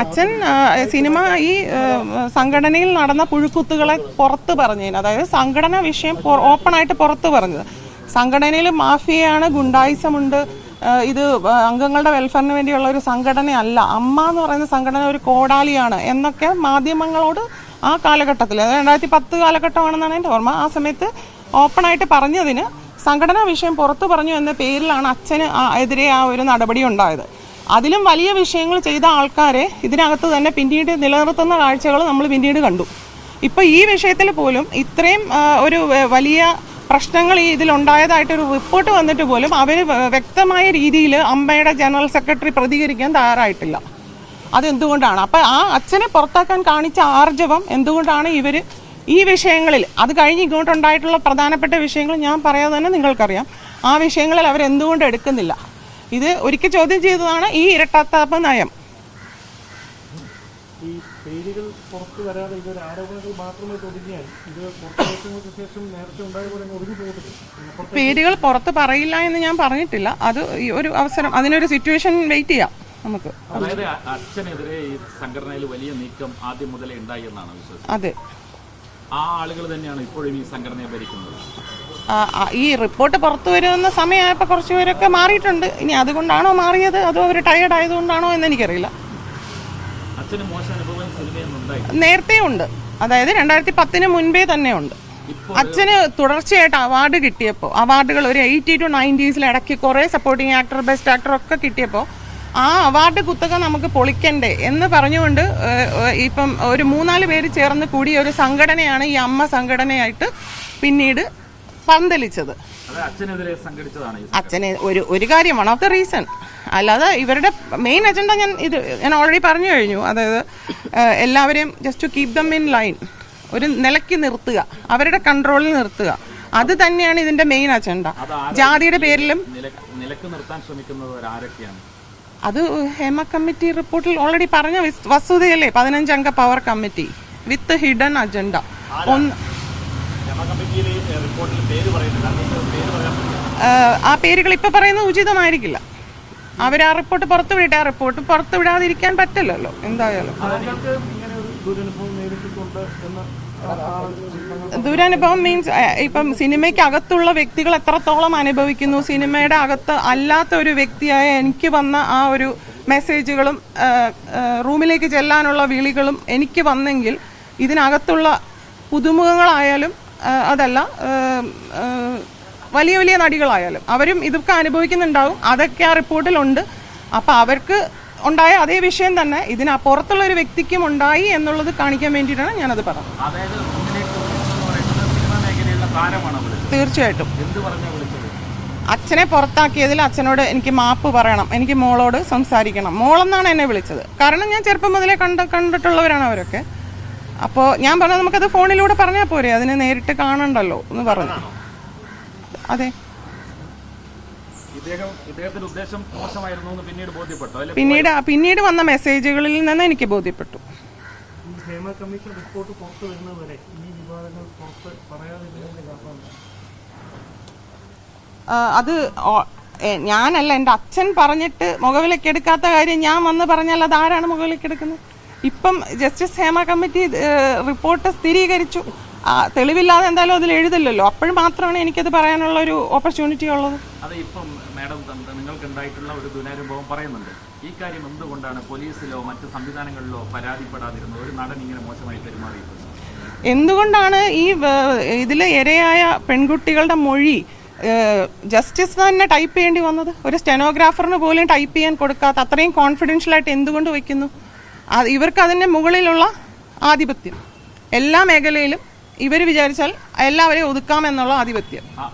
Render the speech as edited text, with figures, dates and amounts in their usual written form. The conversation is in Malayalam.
അച്ഛൻ സിനിമ ഈ സംഘടനയിൽ നടന്ന പുഴുക്കുത്തുകളെ പുറത്ത് പറഞ്ഞതിന്, അതായത് സംഘടന വിഷയം ഓപ്പണായിട്ട് പുറത്ത് പറഞ്ഞത്. സംഘടനയിൽ മാഫിയയാണ്, ഗുണ്ടായിസമുണ്ട്, ഇത് അംഗങ്ങളുടെ വെൽഫെയറിന് വേണ്ടിയുള്ള ഒരു സംഘടനയല്ല, അമ്മ എന്ന് പറയുന്ന സംഘടന ഒരു കോടാലിയാണ് എന്നൊക്കെ മാധ്യമങ്ങളോട് ആ കാലഘട്ടത്തിൽ, അത് 2010 കാലഘട്ടമാണെന്നാണ് എൻ്റെ ഓർമ്മ, ആ സമയത്ത് ഓപ്പണായിട്ട് പറഞ്ഞതിന് സംഘടനാ വിഷയം പുറത്തു പറഞ്ഞു എന്ന പേരിലാണ് അച്ഛന് എതിരെ ആ ഒരു നടപടി ഉണ്ടായത്. അതിലും വലിയ വിഷയങ്ങൾ ചെയ്ത ആൾക്കാരെ ഇതിനകത്ത് തന്നെ പിന്നീട് നിലനിർത്തുന്ന കാഴ്ചകൾ നമ്മൾ പിന്നീട് കണ്ടു. ഇപ്പോൾ ഈ വിഷയത്തിൽ പോലും ഇത്രയും ഒരു വലിയ പ്രശ്നങ്ങൾ ഈ ഇതിലുണ്ടായതായിട്ടൊരു റിപ്പോർട്ട് വന്നിട്ട് പോലും അവർ വ്യക്തമായ രീതിയിൽ അമ്മയുടെ ജനറൽ സെക്രട്ടറി പ്രതികരിക്കാൻ തയ്യാറായിട്ടില്ല. അതെന്തുകൊണ്ടാണ്? അപ്പം ആ അച്ഛനെ പുറത്താക്കാൻ കാണിച്ച ആർജവം എന്തുകൊണ്ടാണ് ഇവർ ഈ വിഷയങ്ങളിൽ, അത് കഴിഞ്ഞ് ഇങ്ങോട്ടുണ്ടായിട്ടുള്ള പ്രധാനപ്പെട്ട വിഷയങ്ങൾ ഞാൻ പറയാതെ തന്നെ നിങ്ങൾക്കറിയാം, ആ വിഷയങ്ങളിൽ അവരെന്തുകൊണ്ട് എടുക്കുന്നില്ല? ഇത് ഒരിക്കൽ ചോദ്യം ചെയ്തതാണ് ഈ ഇരട്ടത്താപ്പ് നയം. ഈ പേരുകൾ പുറത്തു വരാതെ ഇതൊരു ആരോപണങ്ങൾ മാത്രമേ തുടങ്ങിയാൽ ഇത് പുറത്തുവച്ചതിന് ശേഷം നേരത്തെ ഉണ്ടായ പോലെ ഒതുങ്ങി പോകുന്നില്ല. പേരുകൾ പുറത്ത് പറയില്ല എന്ന് ഞാൻ പറഞ്ഞിട്ടില്ല. അത് ഒരു അവസരം, അതിനൊരു സിറ്റുവേഷൻ വെയിറ്റ് ചെയ്യാം നമുക്ക്. അതായത് അച്ഛനെതിരെ ഈ സംഘടനയിൽ വലിയ നീക്കം ആദ്യം മുതലേ ഉണ്ടായി എന്നാണ് വിശ്വാസം. അതെ, ആ ആളുകൾ തന്നെയാണ് ഇപ്പോഴും ഈ സംഘടനയെ ഭരിക്കുന്നത്. ഈ റിപ്പോർട്ട് പുറത്തു വരുന്ന സമയമായപ്പോൾ കുറച്ച് പേരൊക്കെ മാറിയിട്ടുണ്ട്. ഇനി അതുകൊണ്ടാണോ മാറിയത്, അതോ അവർ ടയേർഡ് ആയതുകൊണ്ടാണോ എന്ന് എനിക്കറിയില്ല. അച്ഛന് മോശം അനുഭവം സിനിമയൊന്നുണ്ടായി നേരത്തെ ഉണ്ട്, അതായത് 2010 മുൻപേ തന്നെ ഉണ്ട്. അച്ഛന് തുടർച്ചയായിട്ട് അവാർഡ് കിട്ടിയപ്പോൾ, അവാർഡുകൾ ഒരു 80 to 90s ഇടയ്ക്ക് കുറേ സപ്പോർട്ടിങ് ആക്ടർ, ബെസ്റ്റ് ആക്ടർ ഒക്കെ കിട്ടിയപ്പോൾ ആ അവാർഡ് കുത്തക നമുക്ക് പൊളിക്കണ്ടേ എന്ന് പറഞ്ഞുകൊണ്ട് ഇപ്പം ഒരു 3-4 പേര് ചേർന്ന് കൂടിയ ഒരു സംഘടനയാണ് ഈ അമ്മ സംഘടനയായിട്ട് പിന്നീട് പന്തലിച്ചത്. അച്ഛന് ഒരു കാര്യം, വൺ ഓഫ് ദ റീസൺ. അല്ലാതെ ഇവരുടെ മെയിൻ അജണ്ട ഞാൻ ഓൾറെഡി പറഞ്ഞു കഴിഞ്ഞു. അതായത് എല്ലാവരെയും just to keep them in line, ഒരു നിലയ്ക്ക് നിർത്തുക, അവരുടെ കൺട്രോളിൽ നിർത്തുക, അത് തന്നെയാണ് ഇതിന്റെ മെയിൻ അജണ്ട. ജാതിയുടെ പേരിലും നിലക്ക് നിർത്താൻ ശ്രമിക്കുന്നത് ആരൊക്കെയാണ്? അത് ഹേമ കമ്മിറ്റി റിപ്പോർട്ടിൽ ഓൾറെഡി പറഞ്ഞ വസ്തുതയല്ലേ, 15 അംഗ പവർ കമ്മിറ്റി വിത്ത് ഹിഡൻ അജണ്ട. ആ പേരുകൾ ഇപ്പൊ പറയുന്നത് ഉചിതമായിരിക്കില്ല. അവർ ആ റിപ്പോർട്ട് പുറത്തുവിട്ടെ, ആ റിപ്പോർട്ട് പുറത്തുവിടാതിരിക്കാൻ പറ്റില്ലല്ലോ എന്തായാലും. ദുരനുഭവം മീൻസ് ഇപ്പം സിനിമയ്ക്ക് അകത്തുള്ള വ്യക്തികൾ എത്രത്തോളം അനുഭവിക്കുന്നു, സിനിമയുടെ അകത്ത് അല്ലാത്ത ഒരു വ്യക്തിയായ എനിക്ക് വന്ന ആ ഒരു മെസ്സേജുകളും റൂമിലേക്ക് ചെല്ലാനുള്ള വിളികളും എനിക്ക് വന്നെങ്കിൽ ഇതിനകത്തുള്ള പുതുമുഖങ്ങളായാലും അതല്ല വലിയ വലിയ നടികളായാലും അവരും ഇതൊക്കെ അനുഭവിക്കുന്നുണ്ടാവും. അതൊക്കെ ആ റിപ്പോർട്ടിലുണ്ട്. അപ്പം അവർക്ക് ഉണ്ടായ അതേ വിഷയം തന്നെ ഇതിനപ്പുറത്തുള്ള ഒരു വ്യക്തിക്കും ഉണ്ടായി എന്നുള്ളത് കാണിക്കാൻ വേണ്ടിയിട്ടാണ് ഞാനത് പറഞ്ഞത്. തീർച്ചയായിട്ടും അച്ഛനെ പുറത്താക്കിയതിൽ അച്ഛനോട് എനിക്ക് മാപ്പ് പറയണം, എനിക്ക് മോളോട് സംസാരിക്കണം. മോളെന്നാണ് എന്നെ വിളിച്ചത്. കാരണം ഞാൻ ചെറുപ്പം മുതലേ കണ്ടിട്ടുള്ളവരാണ് അവരൊക്കെ. അപ്പോൾ ഞാൻ പറഞ്ഞത് നമുക്കത് ഫോണിലൂടെ പറഞ്ഞാൽ പോരെ, അതിനെ നേരിട്ട് കാണണ്ടല്ലോ എന്ന് പറഞ്ഞു. അതെ, പിന്നീട് വന്ന മെസ്സേജുകളിൽ നിന്ന് എനിക്ക് ബോധ്യപ്പെട്ടു. അത് ഞാനല്ല, എൻ്റെ അച്ഛൻ പറഞ്ഞിട്ട് മുഖവിലക്കെടുക്കാത്ത കാര്യം ഞാൻ വന്ന് പറഞ്ഞാൽ അത് ആരാണ് മുഖവിലക്കെടുക്കുന്നത്? ഇപ്പം ജസ്റ്റിസ് ഹേമ കമ്മിറ്റി റിപ്പോർട്ട് സ്ഥിരീകരിച്ചു. തെളിവില്ലാതെ എന്തായാലും അതിൽ എഴുതില്ലല്ലോ. അപ്പോൾ മാത്രമാണ് എനിക്കത് പറയാനുള്ള ഒരു ഓപ്പർച്യൂണിറ്റി ഉള്ളത്. അതെ, ഇപ്പം മാഡം നിങ്ങൾക്ക് ഉണ്ടായിട്ടുള്ള ഒരു ദുരനുഭവം പറയുന്നുണ്ട്. ഈ കാര്യം എന്തുകൊണ്ടാണ് പോലീസിലോ മറ്റ് സംവിധാനങ്ങളിലോ പരാതിപ്പെടാതിരുന്നത്? ഒരു നടൻ ഇങ്ങനെ മോശമായി പെരുമാറിയത് എന്തുകൊണ്ടാണ്? ഈ ഇതിൽ ഇരയായ പെൺകുട്ടികളുടെ മൊഴി ജസ്റ്റിസ് തന്നെ ടൈപ്പ് ചെയ്യേണ്ടി വന്നത്? ഒരു സ്റ്റെനോഗ്രാഫറിന് പോലും ടൈപ്പ് ചെയ്യാൻ കൊടുക്കാത്ത അത്രയും കോൺഫിഡൻഷ്യലായിട്ട് എന്തുകൊണ്ട് വയ്ക്കുന്നു? ഇവർക്ക് അതിൻ്റെ മുകളിലുള്ള ആധിപത്യം എല്ലാ മേഖലയിലും ഇവർ വിചാരിച്ചാൽ എല്ലാവരെയും ഒതുക്കാമെന്നുള്ള ആധിപത്യം.